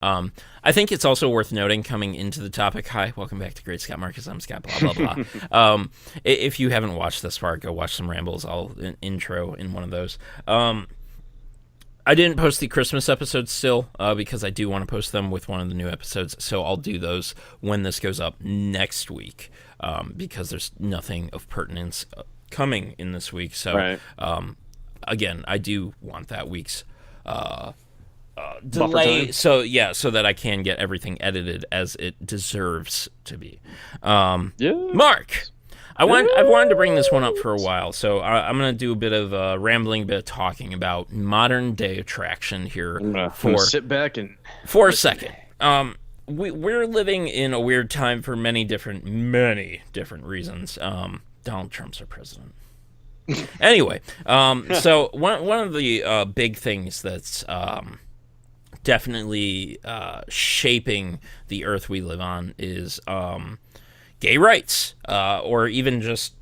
I think it's also worth noting coming into the topic. Hi, welcome back to Great Scott Marcus. I'm Scott. Blah blah blah. If you haven't watched this far, go watch some rambles. I'll intro in one of those. I didn't post the Christmas episodes still because I do want to post them with one of the new episodes. So I'll do those when this goes up next week because there's nothing of pertinence coming in this week. So Right. again, I do want that week's Buffer delay. time. So that I can get everything edited as it deserves to be. Yeah. Mark, I've wanted to bring this one up for a while, so I'm gonna do a bit of rambling, a bit of talking about modern day attraction here I'm gonna for sit back and a listen. second. We're living in a weird time for many different reasons. Donald Trump's our president. Anyway, so one of the big things that's definitely shaping the earth we live on is gay rights, or even just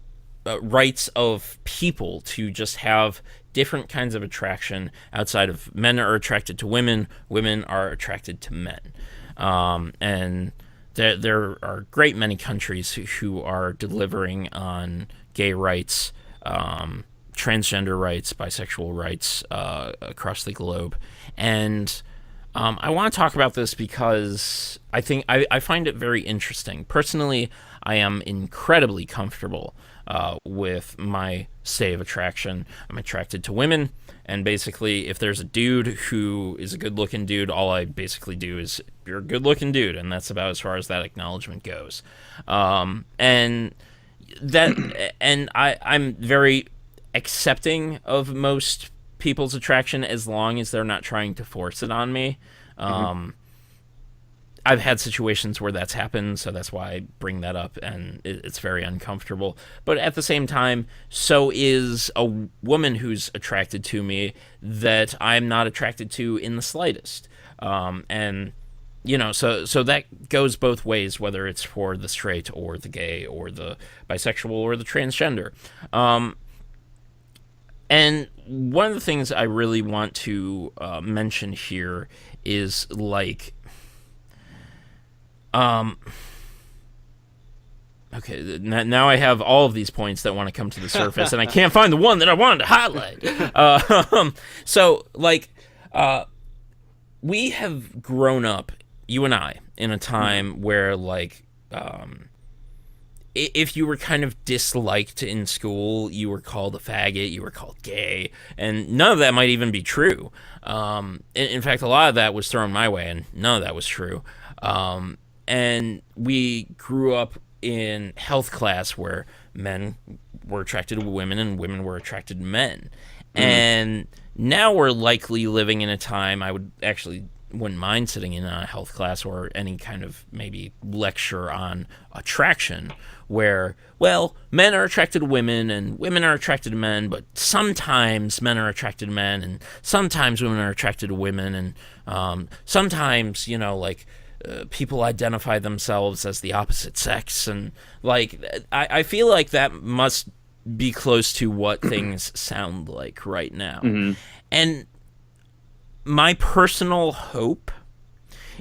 rights of people to just have different kinds of attraction outside of men are attracted to women, women are attracted to men. And there are a great many countries who are delivering on gay rights, transgender rights, bisexual rights across the globe. And I want to talk about this because I find it very interesting. Personally, I am incredibly comfortable with my state of attraction. I'm attracted to women, and basically, if there's a dude who is a good-looking dude, all I basically do is, you're a good-looking dude, and that's about as far as that acknowledgement goes. And I'm very accepting of most people's attraction as long as they're not trying to force it on me. I've had situations where that's happened, so that's why I bring that up, and it's very uncomfortable. But at the same time, so is a woman who's attracted to me that I'm not attracted to in the slightest. And so that goes both ways, whether it's for the straight or the gay or the bisexual or the transgender. And one of the things I really want to mention here is okay, now I have all of these points that want to come to the surface, and I can't find the one that I wanted to highlight. We have grown up, you and I, in a time where, if you were kind of disliked in school, you were called a faggot, you were called gay, and none of that might even be true. In fact, a lot of that was thrown my way, and none of that was true. And we grew up in health class where men were attracted to women and women were attracted to men. And now we're likely living in a time I wouldn't mind sitting in a health class or any kind of maybe lecture on attraction where, well, men are attracted to women and women are attracted to men, but sometimes men are attracted to men and sometimes women are attracted to women, and sometimes, people identify themselves as the opposite sex, and I feel like that must be close to what things sound like right now. And my personal hope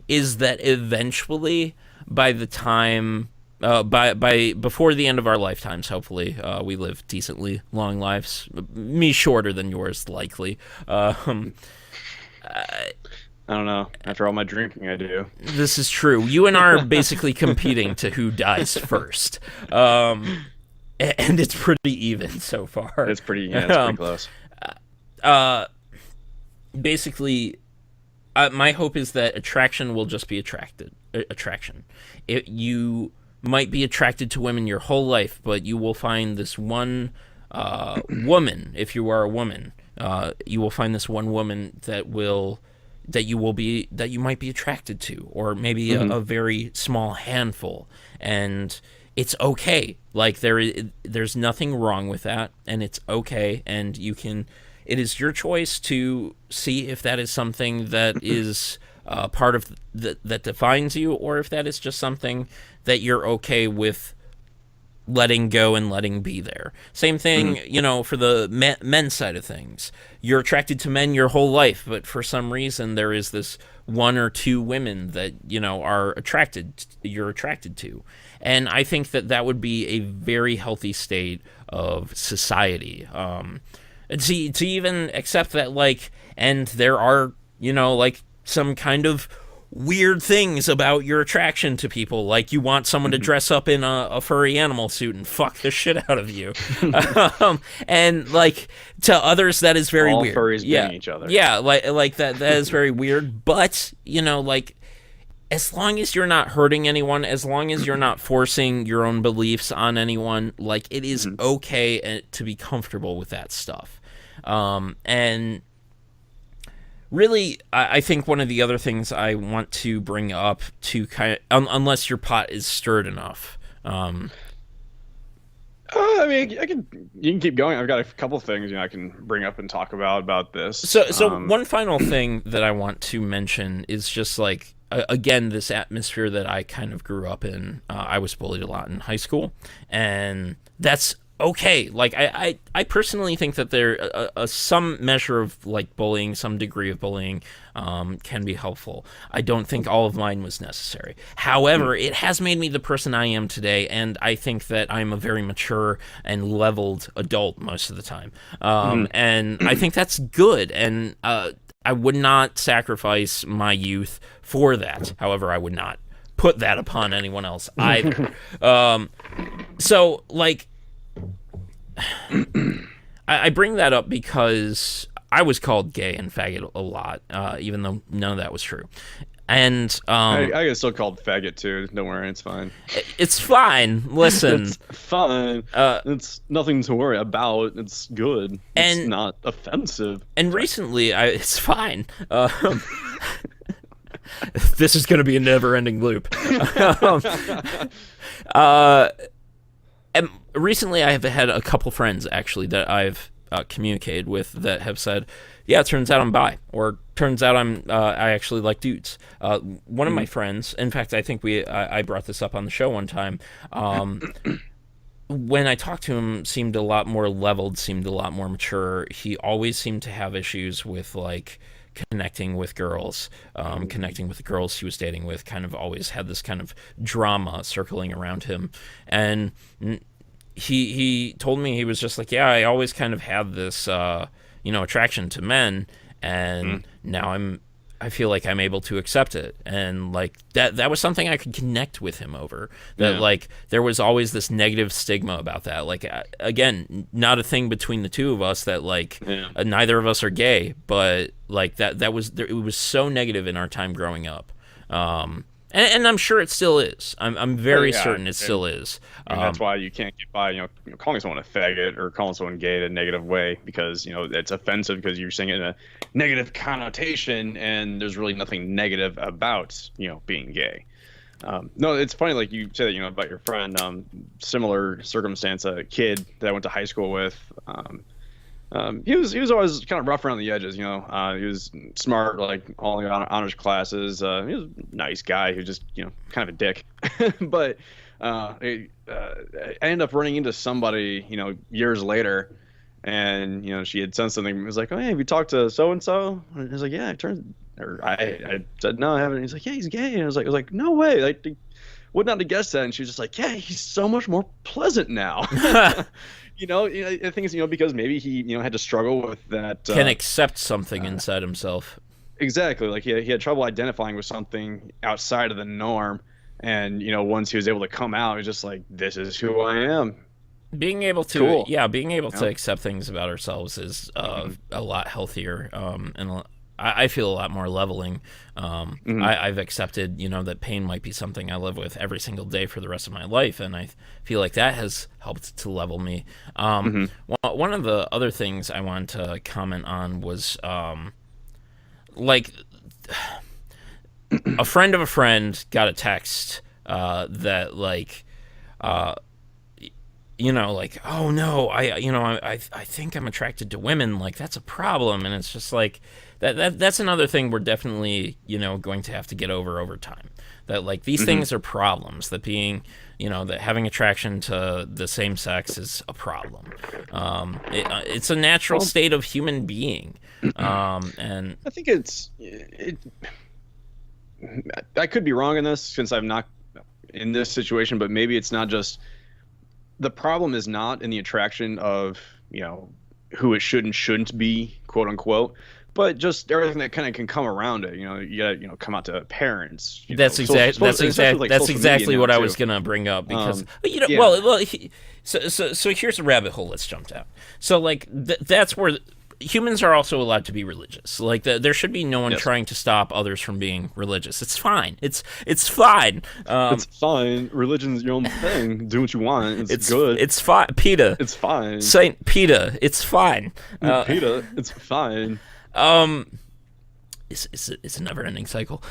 is that eventually, by the time before the end of our lifetimes, hopefully we live decently long lives, me shorter than yours likely. I don't know. After all my drinking, I do. This is true. You and I are basically competing to who dies first. And it's pretty even so far. It's pretty close. Basically, my hope is that attraction will just be attraction. You might be attracted to women your whole life, but you will find this one woman, if you are a woman, you will find this one woman that you might be attracted to, or maybe a very small handful, and it's okay. There's nothing wrong with that, and it's okay, and it is your choice to see if that is something that is part of that defines you, or if that is just something that you're okay with letting go and letting be there. Same thing, for the men's side of things. You're attracted to men your whole life, but for some reason there is this one or two women that, you're attracted to. And I think that would be a very healthy state of society. And to even accept that, like, and there are, like, some kind of weird things about your attraction to people, like you want someone to dress up in a furry animal suit and fuck the shit out of you, and like to others that is very all weird. Furries bang each other. Yeah, like that is very weird. But like, as long as you're not hurting anyone, as long as you're not forcing your own beliefs on anyone, like it is okay to be comfortable with that stuff. And really, I think one of the other things I want to bring up to kind of, unless your pot is stirred enough. I mean, you can keep going. I've got a couple of things I can bring up and talk about this. So one final thing that I want to mention is just like, again, this atmosphere that I kind of grew up in. I was bullied a lot in high school, and that's okay. Like I personally think that there some measure of like bullying, some degree of bullying can be helpful. I don't think all of mine was necessary. However, it has made me the person I am today, and I think that I'm a very mature and leveled adult most of the time. And I think that's good, and I would not sacrifice my youth for that. However, I would not put that upon anyone else either. So like, I bring that up because I was called gay and faggot a lot, even though none of that was true. And I get still called faggot too. Don't worry, it's fine. It's fine. Listen, it's fine. It's nothing to worry about. It's good. It's not offensive. And recently, it's fine. This is going to be a never-ending loop. And recently, I have had a couple friends, actually, that I've communicated with that have said, yeah, it turns out I'm bi, or turns out I actually like dudes. One of my friends, in fact, I think I brought this up on the show one time, when I talked to him, seemed a lot more leveled, seemed a lot more mature. He always seemed to have issues with, like, connecting with girls, connecting with the girls he was dating with, kind of always had this kind of drama circling around him. And he told me, he was just like, yeah, I always kind of had this, attraction to men, and now I feel like I'm able to accept it. And like that was something I could connect with him over, that like there was always this negative stigma about that. Like, again, not a thing between the two of us, that like neither of us are gay, but like that was there, it was so negative in our time growing up. And I'm sure it still is. I'm very certain it still is. And that's why you can't get by, calling someone a faggot or calling someone gay in a negative way, because, it's offensive because you're saying it in a negative connotation, and there's really nothing negative about, being gay. No, it's funny, like you said, about your friend, similar circumstance, a kid that I went to high school with, he was always kind of rough around the edges, he was smart, like all the honors classes. He was a nice guy who just, kind of a dick. But I ended up running into somebody, years later, and, she had sent something. It was like, oh, hey, have you talked to so-and-so? And he was like, yeah, I said, no, I haven't. And he's like, yeah, he's gay. And I was like, no way. Like, would not have guessed that. And she was just like, yeah, he's so much more pleasant now. I think it's, because maybe he, had to struggle with that. Can accept something inside himself. Exactly. Like he had trouble identifying with something outside of the norm. And, once he was able to come out, he's just like, this is who I am. Being able to, cool. Being able to accept things about ourselves is a lot healthier, and I feel a lot more leveling. I've accepted, that pain might be something I live with every single day for the rest of my life, and I feel like that has helped to level me. One of the other things I wanted to comment on was, like, a friend of a friend got a text that, like, like, oh no, I think I'm attracted to women, like that's a problem, and it's just like that's another thing we're definitely going to have to get over time. That like these things are problems. That being that having attraction to the same sex is a problem. It's a natural state of human being, and I think I could be wrong in this since I'm not in this situation, but maybe it's not just the problem is not in the attraction of who it should and shouldn't be, quote unquote, but just everything that kind of can come around it. You gotta come out to parents. That's exactly what I was gonna bring up, because so here's a rabbit hole. Let's jump down. So like that's where humans are also allowed to be religious. Like there should be no one trying to stop others from being religious. It's fine. It's fine. It's fine. Religion's your own thing. Do what you want. It's good. It's fine. PETA. It's fine. Saint PETA. It's fine. PETA. It's fine. It's a never-ending cycle.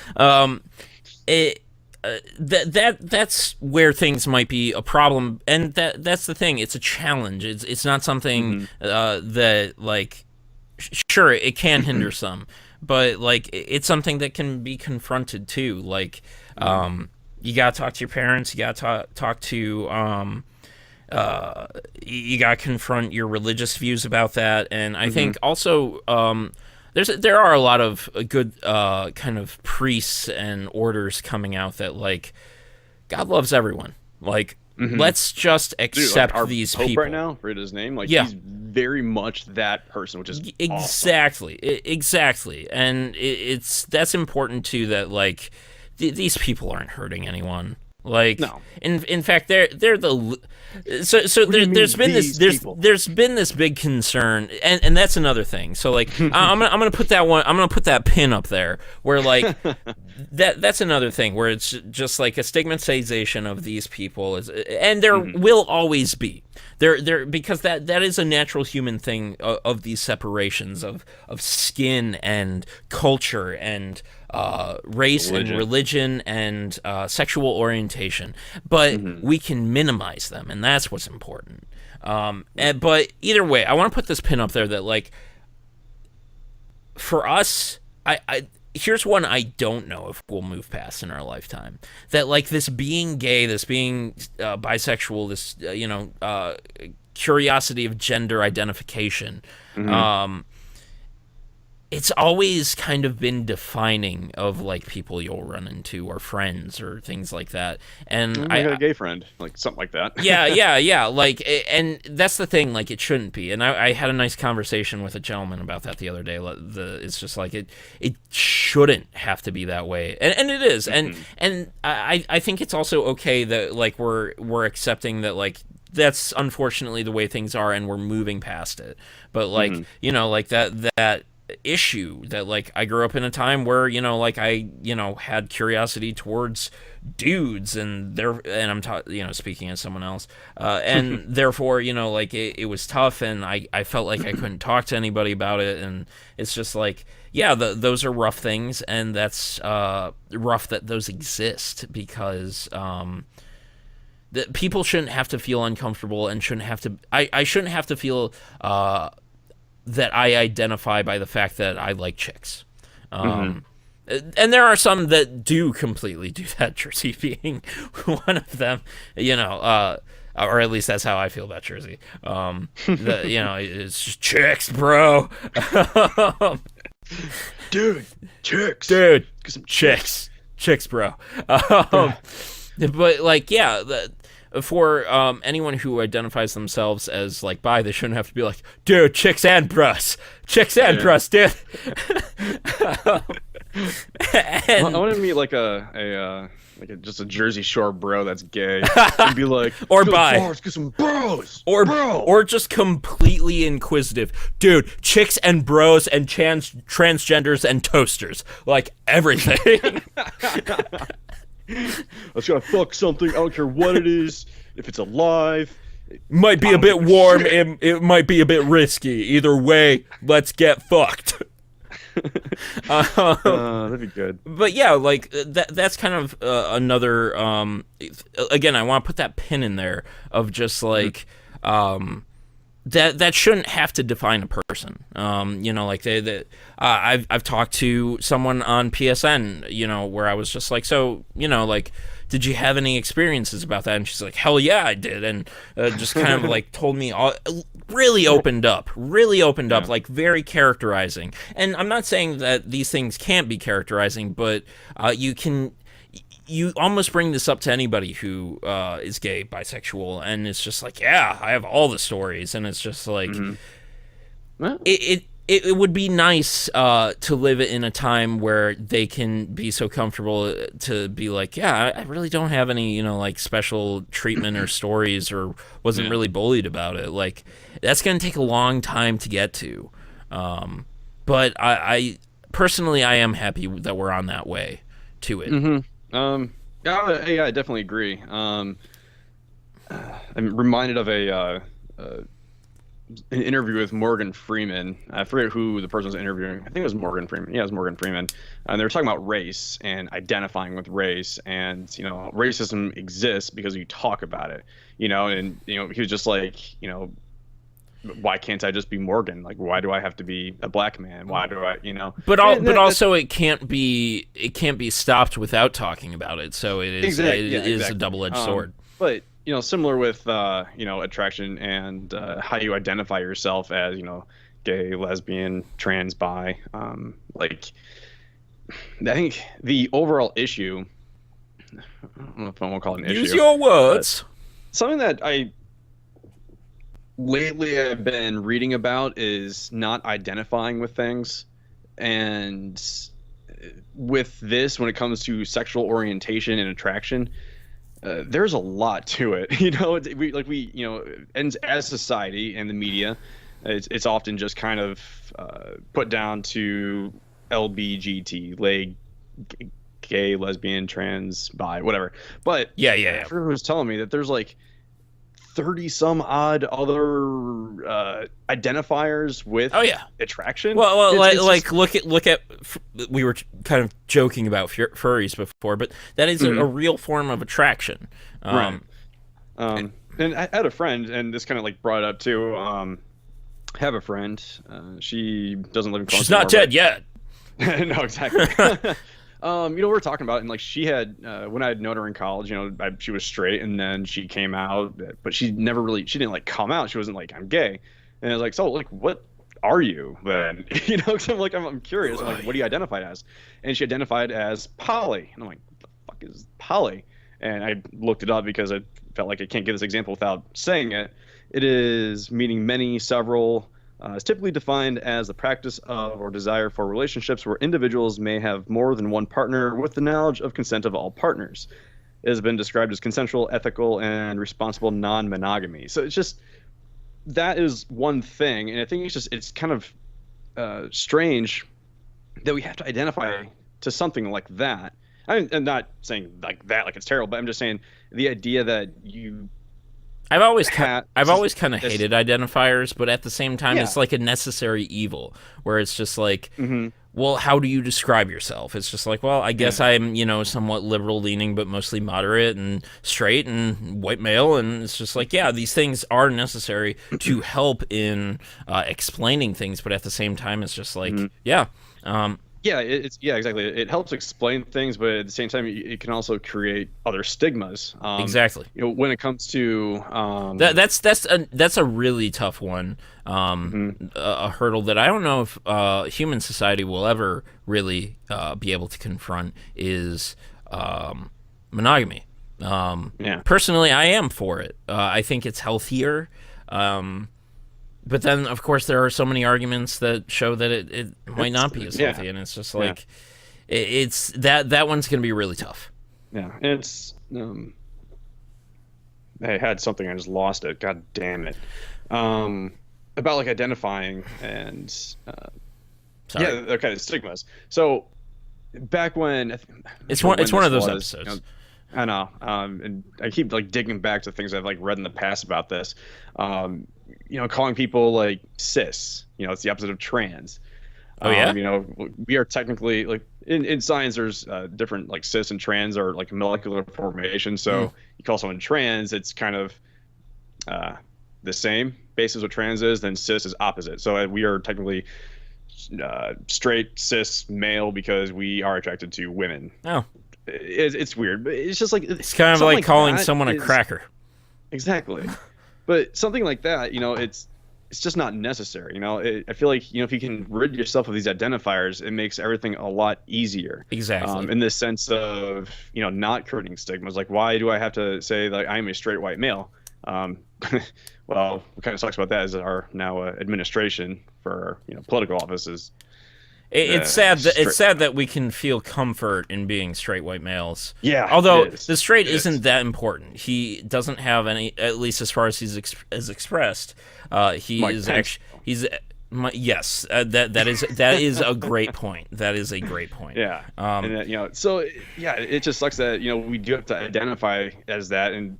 That's where things might be a problem, and that's the thing. It's a challenge. It's not something that like. Sure, it can hinder some, but like it's something that can be confronted too. Like, you gotta talk to your parents. You gotta talk to. You gotta confront your religious views about that, and I think also there are a lot of good kind of priests and orders coming out that like God loves everyone. Like. Let's just accept these Pope people right now. Read his name. Like he's very much that person, which is exactly, awesome. Exactly, and that's important too. That like these people aren't hurting anyone. Like no. In fact, they're the so there's been this big concern, and that's another thing. So like I'm gonna put that pin up there where like that's another thing where it's just like a stigmatization of these people and there will always be there because that is a natural human thing of these separations of skin and culture and race and religion and sexual orientation, but we can minimize them, and that's what's important. But either way, I want to put this pin up there that like for us, I here's one I don't know if we'll move past in our lifetime. That like this being gay, this being bisexual, this curiosity of gender identification. It's always kind of been defining of like people you'll run into or friends or things like that. And I got a gay friend, like something like that. yeah. Like, and that's the thing. Like, it shouldn't be. And I had a nice conversation with a gentleman about that the other day. It's just like it shouldn't have to be that way, and it is. And I think it's also okay that like we're accepting that like that's unfortunately the way things are, and we're moving past it. But like like that issue that like I grew up in a time where like I had curiosity towards dudes and I'm speaking as someone else and therefore like it was tough, and I felt like I couldn't talk to anybody about it, and it's just like those are rough things, and that's rough that those exist because that people shouldn't have to feel uncomfortable and shouldn't have to I shouldn't have to feel that I identify by the fact that I like chicks. And there are some that do completely do that, Jersey being one of them, or at least that's how I feel about Jersey. It's just chicks, bro. Dude, chicks. Dude, some chicks, bro. But like, for anyone who identifies themselves as like bi, they shouldn't have to be like, dude, chicks and bros, dude. I want to meet like just a Jersey Shore bro that's gay and be like, or bi, bars, get some bros, or just completely inquisitive, dude, chicks and bros and transgenders and toasters, like everything. Let's gotta fuck something. I don't care what it is. If it's alive, might be a bit warm. It might be a bit risky. Either way, let's get fucked. That'd be good. But yeah, like that's kind of another. Again, I want to put that pin in there of just like that shouldn't have to define a person. Like I've talked to someone on PSN, where I was just like, so, like, did you have any experiences about that? And she's like, hell yeah, I did, and just kind of like told me all, really opened up, Yeah. like very characterizing. And I'm not saying that these things can't be characterizing, but you almost bring this up to anybody who is gay, bisexual, and it's just like, yeah, I have all the stories, and it's just like, Well, it would be nice to live in a time where they can be so comfortable to be like, yeah, I really don't have any, like special treatment or stories, or wasn't yeah. really bullied about it. Like, that's going to take a long time to get to. But I personally, I am happy that we're on that way to it. Yeah, I definitely agree. I'm reminded of an interview with Morgan Freeman. I forget who the person was interviewing. I think it was Morgan Freeman. Yeah, it was Morgan Freeman. And they were talking about race and identifying with race, and racism exists because you talk about it. And he was just like, why can't I just be Morgan? Like, why do I have to be a black man? Why do I, But also it can't be stopped without talking about it. So exactly, yeah, it is a exactly. double-edged sword. But similar with attraction and how you identify yourself as gay, lesbian, trans, bi. Like, I think the overall issue. I don't know if I want to call it an issue. Use your words. Something that lately I've been reading about is not identifying with things, and with this, when it comes to sexual orientation and attraction, there's a lot to it. And as society and the media, it's often just kind of put down to LBGT, like gay, lesbian, trans, bi, whatever. But Yeah. everyone was telling me that there's like 30 some odd other identifiers with Oh yeah. attraction. Well, It's like just- look at we were kind of joking about furries before, but that is a real form of attraction. Right. And I had a friend, and this kind of like brought it up too. Have a friend. She doesn't live in She's Columbus not dead yet. No, exactly. We were talking about it, and like she had when I had known her in college, she was straight, and then she came out, but she didn't like come out. She wasn't like, I'm gay, and I was like, so like what are you then? 'Cause I'm curious. I'm like, what do you identify as? And she identified as poly, and I'm like, what the fuck is poly? And I looked it up because I felt like I can't give this example without saying it. It is meaning many, several. Is typically defined as the practice of or desire for relationships where individuals may have more than one partner with the knowledge of consent of all partners. It has been described as consensual, ethical, and responsible non-monogamy. So it's just that is one thing, and I think it's kind of strange that we have to identify to something like that. I'm not saying like that, like it's terrible, but I'm just saying the idea that you I've always ha- kind of this- hated identifiers, but at the same time, Yeah. it's like a necessary evil, where it's just like, well, how do you describe yourself? It's just like, well, I guess I'm, somewhat liberal leaning, but mostly moderate and straight and white male, and it's just like, yeah, these things are necessary to help in explaining things, but at the same time, it's just like, yeah. Yeah, exactly. It helps explain things, but at the same time, it can also create other stigmas. Exactly. When it comes to That's a really tough one. A hurdle that I don't know if human society will ever really be able to confront is monogamy. Personally, I am for it. I think it's healthier. But then, of course, there are so many arguments that show that it might not be as healthy, and it's just like it's that one's going to be really tough. Yeah, it's I had something, I just lost it. God damn it. About like identifying and Sorry. okay, stigmas. So back when It's one of those episodes. I know, and I keep like digging back to things I've like read in the past about this. Calling people like cis. It's the opposite of trans. Oh yeah. We are technically like in science. There's different like cis and trans are like molecular formation. So you call someone trans, it's kind of the same basis what trans is, then cis is opposite. So we are technically straight cis male because we are attracted to women. Oh, it's weird, but it's just like it's kind of like calling someone a cracker. Exactly. But something like that, it's just not necessary. I feel like, if you can rid yourself of these identifiers, it makes everything a lot easier. Exactly. In the sense of, not creating stigmas. Like, why do I have to say like I'm a straight white male? Well, what kind of sucks about that is our now administration for political offices. It's sad that we can feel comfort in being straight white males. Yeah. Although the straight isn't that important. He doesn't have any, at least as far as he's expressed. Yes. That is a great point. That is a great point. Yeah. It just sucks that we do have to identify as that, and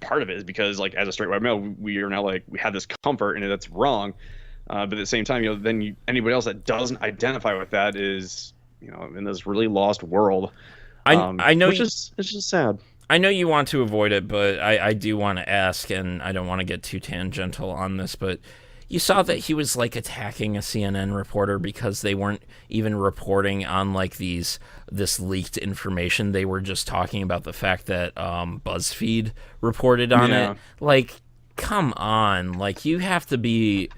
part of it is because like as a straight white male, we are now like we have this comfort, and that's wrong. But at the same time, then anybody else that doesn't identify with that is, in this really lost world. I know, it's just sad. I know you want to avoid it, but I do want to ask, and I don't want to get too tangential on this, but you saw that he was like attacking a CNN reporter because they weren't even reporting on like this leaked information. They were just talking about the fact that BuzzFeed reported on it. Like, come on, like you have to be.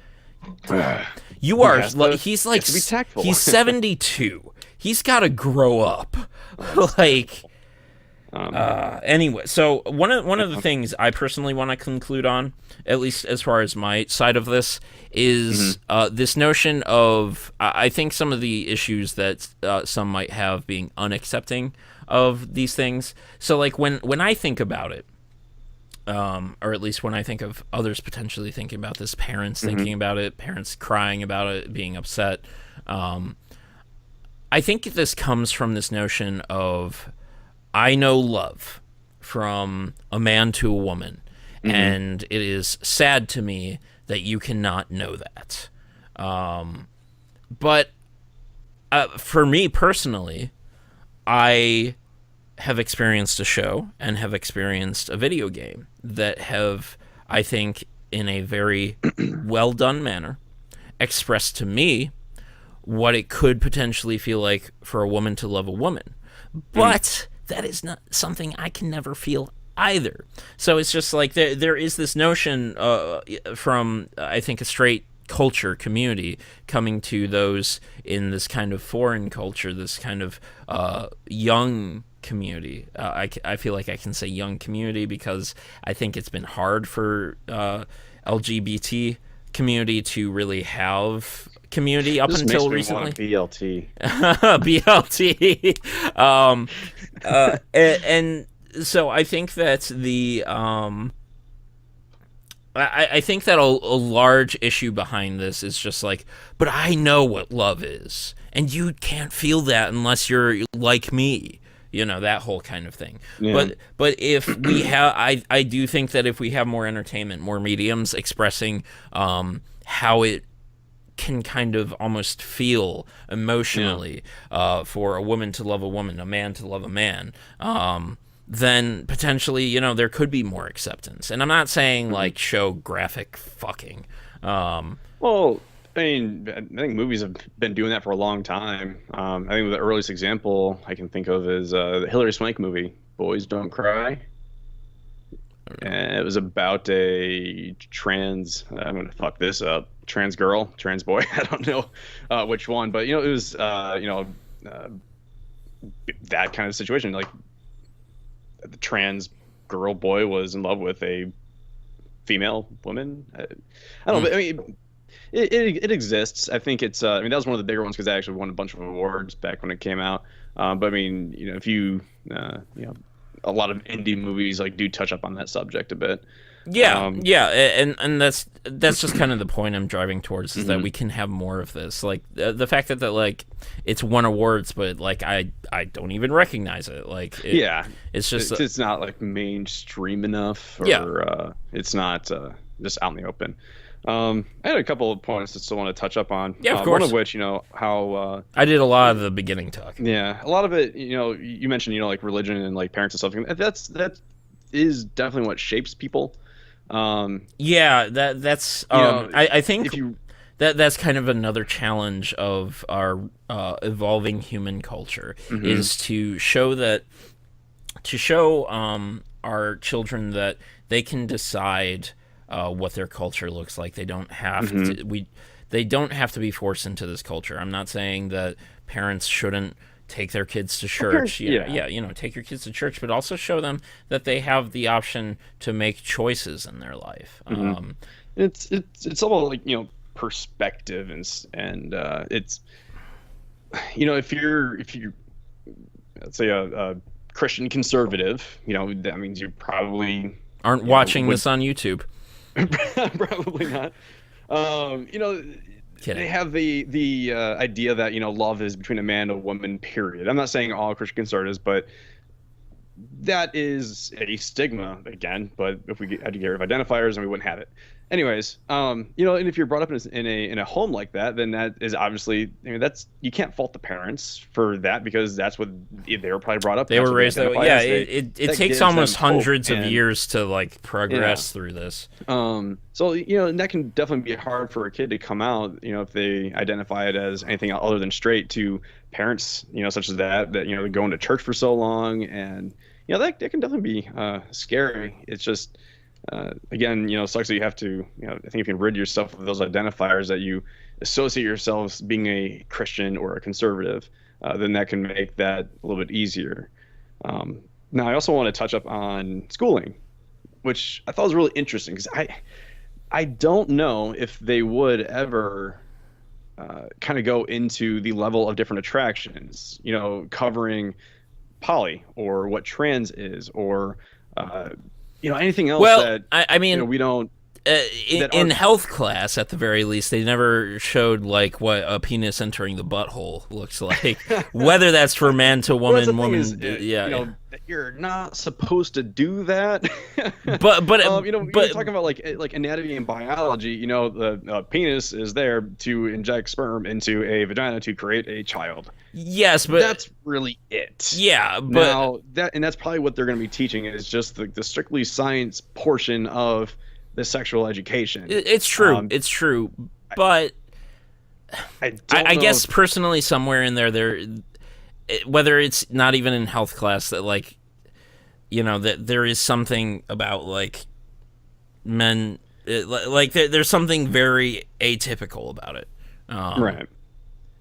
You are. He's like. He's 72. He's got to grow up. Like. Anyway, so one of the things I personally want to conclude on, at least as far as my side of this, is this notion of I think some of the issues that some might have being unaccepting of these things. So like when I think about it. Or at least when I think of others potentially thinking about this, parents thinking about it, parents crying about it, being upset. I think this comes from this notion of I know love from a man to a woman, and it is sad to me that you cannot know that. But for me personally, I have experienced a show and have experienced a video game that have, I think, in a very well done manner, expressed to me what it could potentially feel like for a woman to love a woman. But that is not something I can never feel either. So it's just like there is this notion from, I think, a straight culture community coming to those in this kind of foreign culture, this kind of young community. I feel like I can say young community because I think it's been hard for LGBT community to really have community up until recently. BLT. BLT. And so I think that I think that a large issue behind this is just like, but I know what love is, and you can't feel that unless you're like me. That whole kind of thing. Yeah. But if we have, I do think that if we have more entertainment, more mediums expressing how it can kind of almost feel emotionally for a woman to love a woman, a man to love a man, then potentially, there could be more acceptance. And I'm not saying like show graphic fucking. Well, I mean, I think movies have been doing that for a long time. I think the earliest example I can think of is the Hilary Swank movie, Boys Don't Cry. And it was about a trans, I'm going to fuck this up, trans girl, trans boy, I don't know which one, but, it was, that kind of situation. Like, the trans girl boy was in love with a female woman. I don't know, but I mean, it exists. I think it's. I mean, that was one of the bigger ones because I actually won a bunch of awards back when it came out. But I mean, if you, a lot of indie movies like do touch up on that subject a bit. Yeah, and that's just kind of the point I'm driving towards is that we can have more of this. Like the fact that like it's won awards, but like I don't even recognize it. Like it's just it's not like mainstream enough, or it's not just out in the open. I had a couple of points that I still want to touch up on. Yeah, of course. One of which, how I did a lot of the beginning talk. Yeah, a lot of it. You mentioned like religion and like parents and stuff. That is definitely what shapes people. Yeah, that's I think if you that's kind of another challenge of our evolving human culture is to show our children that they can decide what their culture looks like. They don't have they don't have to be forced into this culture. I'm not saying that parents shouldn't take their kids to church. Take your kids to church, but also show them that they have the option to make choices in their life. It's all about, like, perspective, and it's, if you're let's say a Christian conservative, that means you probably aren't watching this on YouTube. Probably not. Kidding. They have the idea that love is between a man and a woman. Period. I'm not saying all Christian conservatives, but that is a stigma again. But if we had to get rid of identifiers, then we wouldn't have it. Anyways, and if you're brought up in a home like that, then that is obviously, that's, you can't fault the parents for that, because that's what they were probably brought up. They were raised that way. Yeah, it takes almost hundreds of years to like progress through this. So and that can definitely be hard for a kid to come out, if they identify it as anything other than straight, to parents, such as that going to church for so long, and that can definitely be scary. It's just. Again, sucks that you have to, I think if you can rid yourself of those identifiers that you associate yourselves being a Christian or a conservative, then that can make that a little bit easier. Now, I also want to touch up on schooling, which I thought was really interesting, because I don't know if they would ever kind of go into the level of different attractions, covering poly, or what trans is, or anything else. Well, that I mean, we don't. In health class, at the very least, they never showed like what a penis entering the butthole looks like. Whether that's for man to woman, woman, that you're not supposed to do that. But you're talking about like anatomy and biology. The penis is there to inject sperm into a vagina to create a child. Yes, but that's really it. Yeah, but now that's probably what they're going to be teaching, is just the strictly science portion of the sexual education. It's true. It's true. But I guess personally, somewhere in there, whether it's not even in health class, that like, that there is something about like men, like there's something very atypical about it. Right.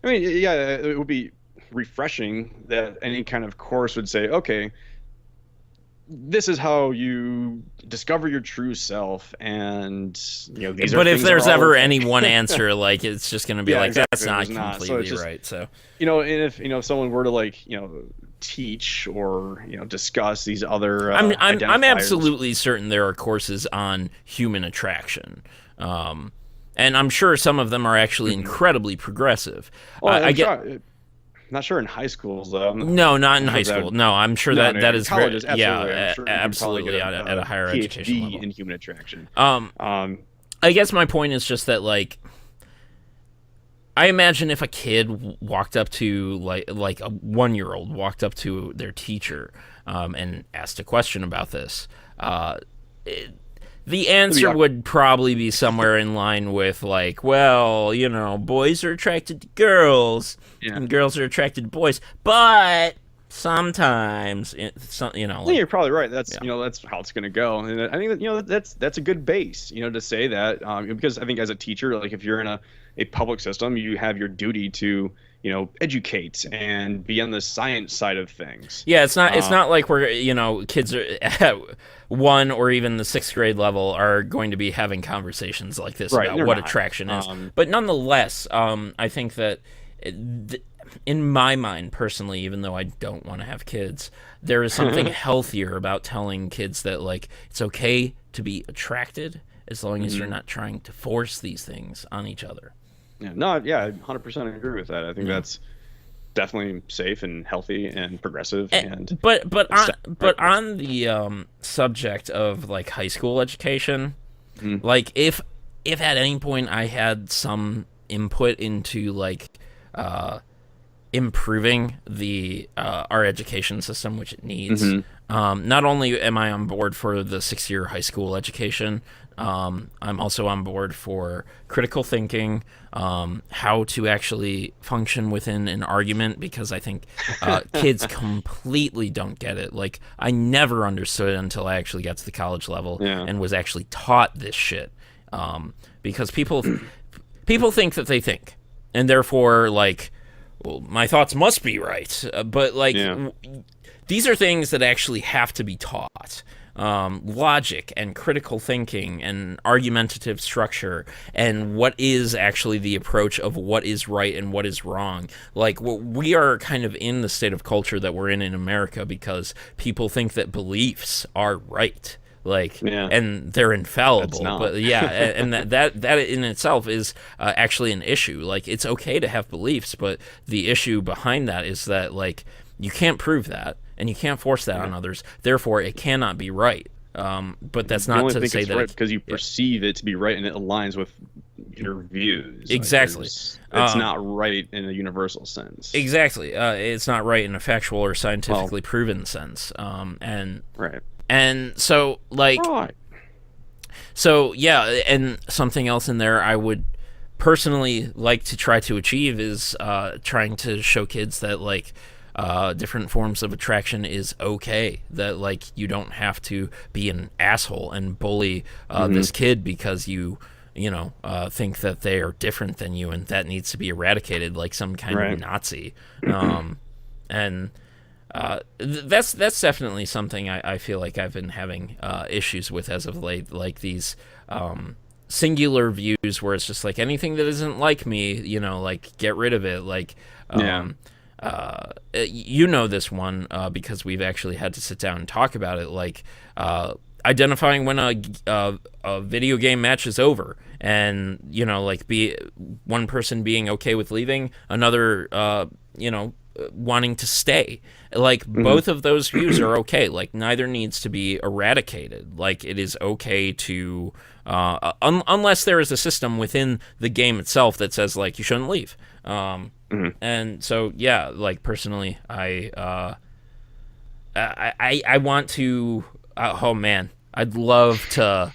I mean, yeah, it would be refreshing that any kind of course would say, okay, this is how you discover your true self, and these. But if there's ever any one answer, like, it's just going to be like, exactly, that's not completely right. So and if someone were to like teach or discuss these other, I'm absolutely certain there are courses on human attraction. And I'm sure some of them are actually incredibly progressive. Not sure in high schools though. No, not in high school. No, I'm sure that is colleges, very, absolutely at a higher PhD education level in human attraction. I guess my point is just that, like, I imagine if a kid walked up to like a 1-year-old walked up to their teacher and asked a question about this, the answer would probably be somewhere in line with like, well, boys are attracted to girls and girls are attracted to boys, but sometimes, you're probably right. That's that's how it's going to go, and I think that that's a good base, to say that, because I think as a teacher, like if you're in a public system, you have your duty to educate and be on the science side of things. Yeah, it's not like we're kids are at 1 or even the 6th grade level are going to be having conversations like this about what attraction is. But nonetheless, I think that in my mind personally, even though I don't want to have kids, there is something healthier about telling kids that like it's okay to be attracted as long as you're not trying to force these things on each other. Yeah, no, yeah, I 100% agree with that. I think that's definitely safe and healthy and progressive. But on the subject of like high school education, like if at any point I had some input into like improving the our education system, which it needs, Not only am I on board for the 6-year high school education, I'm also on board for critical thinking, how to actually function within an argument, because I think kids completely don't get it. Like, I never understood it until I actually got to the college level and was actually taught this shit. Because people think that they think, and therefore, like, well, my thoughts must be right. But, like, these are things that actually have to be taught. Logic and critical thinking and argumentative structure, and what is actually the approach of what is right and what is wrong. Like, we are kind of in the state of culture that we're in America because people think that beliefs are right. Like, and they're infallible, but and that in itself is actually an issue. Like, it's okay to have beliefs, but the issue behind that is that, like, you can't prove that, and you can't force that on others. Therefore, it cannot be right. But that's not to say that right because you perceive it to be right and it aligns with your views. Exactly. Like, it's not right in a universal sense. Exactly. It's not right in a factual or scientifically proven sense. And so, like, so yeah, and something else in there I would personally like to try to achieve is trying to show kids that, like, different forms of attraction is okay. That, like, you don't have to be an asshole and bully this kid because you think that they are different than you, and that needs to be eradicated like some kind of Nazi. And that's definitely something I feel like I've been having issues with as of late, like these singular views where it's just like, anything that isn't like me, like, get rid of it. Like, this one because we've actually had to sit down and talk about it, like identifying when a video game match is over, and like, be one person being okay with leaving, another wanting to stay. Like, both of those views are okay. Like, neither needs to be eradicated. Like, it is okay to unless there is a system within the game itself that says, like, you shouldn't leave. And so, like, personally, I want to. Oh man, I'd love to.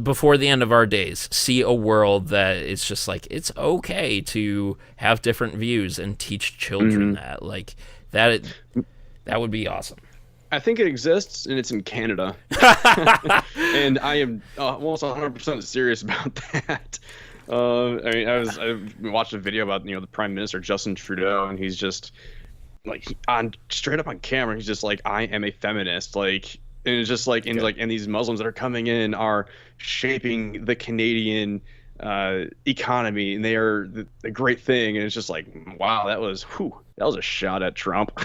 Before the end of our days, see a world that it's just like, it's okay to have different views and teach children that. Like, that would be awesome. I think it exists, and it's in Canada. And I am almost 100% serious about that. I watched a video about the Prime Minister Justin Trudeau, and he's just like, straight up on camera, he's just like, I am a feminist, like. And it's just like, and these Muslims that are coming in are shaping the Canadian economy, and they are the great thing. And it's just like, wow, that was a shot at Trump.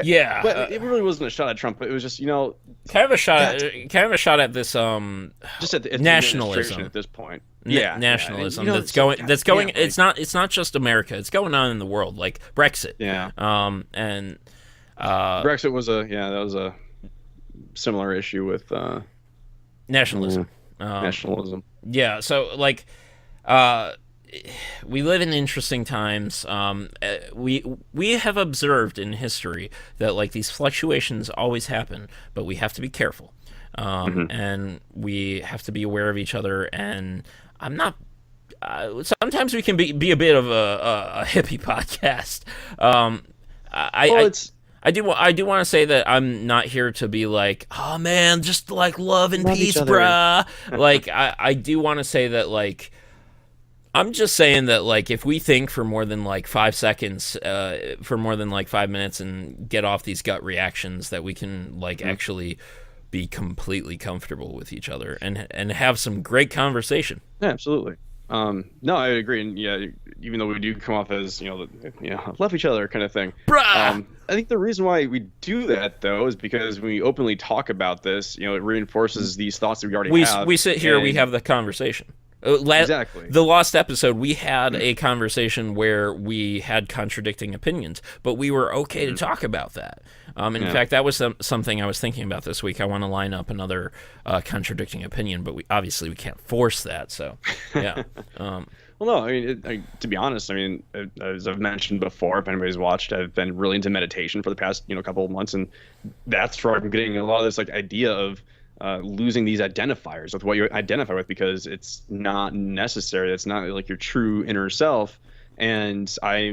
Yeah, but it really wasn't a shot at Trump. But it was just kind of a shot at this just at nationalism at this point. Nationalism that's going. It's not just America. It's going on in the world, like Brexit. And Brexit was a similar issue with nationalism. Nationalism. Yeah, so, like, we live in interesting times. We have observed in history that, like, these fluctuations always happen, but we have to be careful, and we have to be aware of each other. And I'm not. Sometimes we can be a bit of a hippie podcast. I do want to say that I'm not here to be like, oh man, just like love and peace, bruh. Like, I do want to say that, like, I'm just saying that, like, if we think for more than like 5 seconds, for more than like 5 minutes, and get off these gut reactions, that we can, like, actually be completely comfortable with each other and have some great conversation. Yeah, absolutely. No, I agree, and even though we do come off as love each other kind of thing, bruh. I think the reason why we do that, though, is because when we openly talk about this, it reinforces these thoughts that we already have. We sit here, we have the conversation. Exactly. The lost episode, we had a conversation where we had contradicting opinions, but we were okay to talk about that. In fact, that was something I was thinking about this week. I want to line up another contradicting opinion, but we can't force that. So, yeah. Well, no, I mean, to be honest, I mean, as I've mentioned before, if anybody's watched, I've been really into meditation for the past, couple of months, and that's where I'm getting a lot of this like idea of losing these identifiers with what you identify with, because it's not necessary. It's not like your true inner self. And I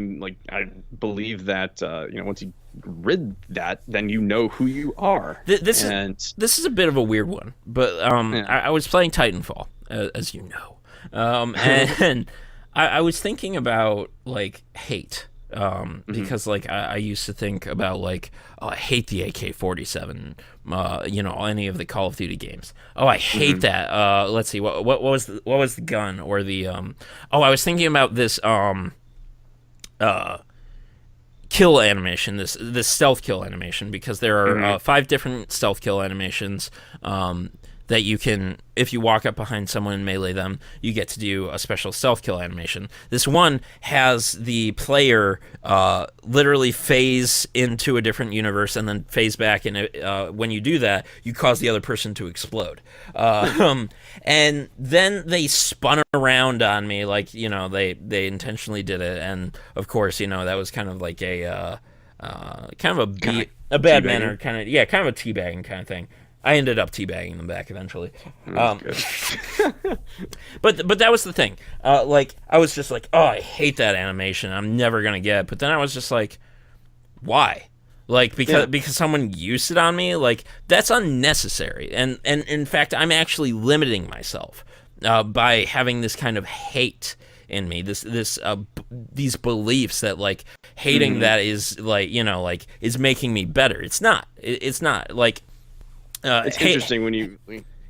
believe that once you rid that, then you know who you are. This is a bit of a weird one, but I was playing Titanfall, as you know. And I was thinking about like hate, because like I used to think about like, oh, I hate the AK-47, any of the Call of Duty games. Oh, I hate that. Let's see, what was the gun or the I was thinking about this kill animation, this stealth kill animation, because there are 5 different stealth kill animations that you can, if you walk up behind someone and melee them, you get to do a special stealth kill animation. This one has the player literally phase into a different universe and then phase back, and when you do that, you cause the other person to explode. And then they spun around on me, like, they intentionally did it, and of course, that was kind of like a bad manner, kind of a teabagging kind of thing. I ended up teabagging them back eventually. But that was the thing. Like, I was just like, oh, I hate that animation. I'm never going to get it. But then I was just like, why? Like, because someone used it on me? Like, that's unnecessary. And in fact, I'm actually limiting myself by having this kind of hate in me. These beliefs that, like, hating that is, like, is making me better. It's not. It's not. Like... it's interesting when you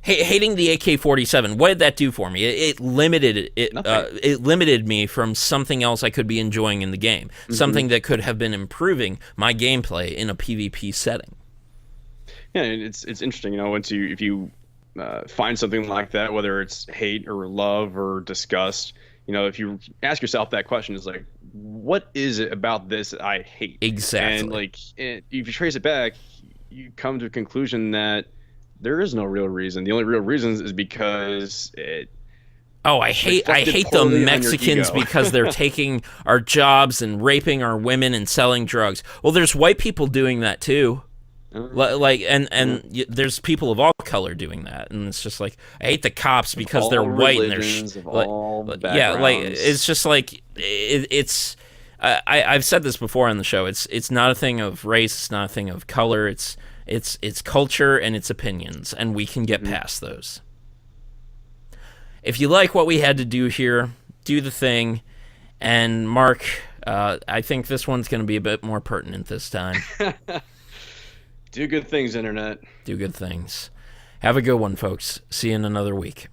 hating the AK-47. What did that do for me? It limited it. It limited me from something else I could be enjoying in the game. Something that could have been improving my gameplay in a PvP setting. Yeah, it's interesting. If you find something like that, whether it's hate or love or disgust, if you ask yourself that question, is like, what is it about this that I hate? Exactly. And like, if you trace it back, you come to a conclusion that there is no real reason. The only real reason is because it. Oh, I hate the Mexicans because they're taking our jobs and raping our women and selling drugs. Well, there's white people doing that too. Like, and there's people of all color doing that, and it's just like, I hate the cops because they're white and they're like, it's just like it's. I've said this before on the show. It's not a thing of race. It's not a thing of color. It's culture and it's opinions, and we can get past those. If you like what we had to do here, do the thing. And Mark, I think this one's going to be a bit more pertinent this time. Do good things, Internet. Do good things. Have a good one, folks. See you in another week.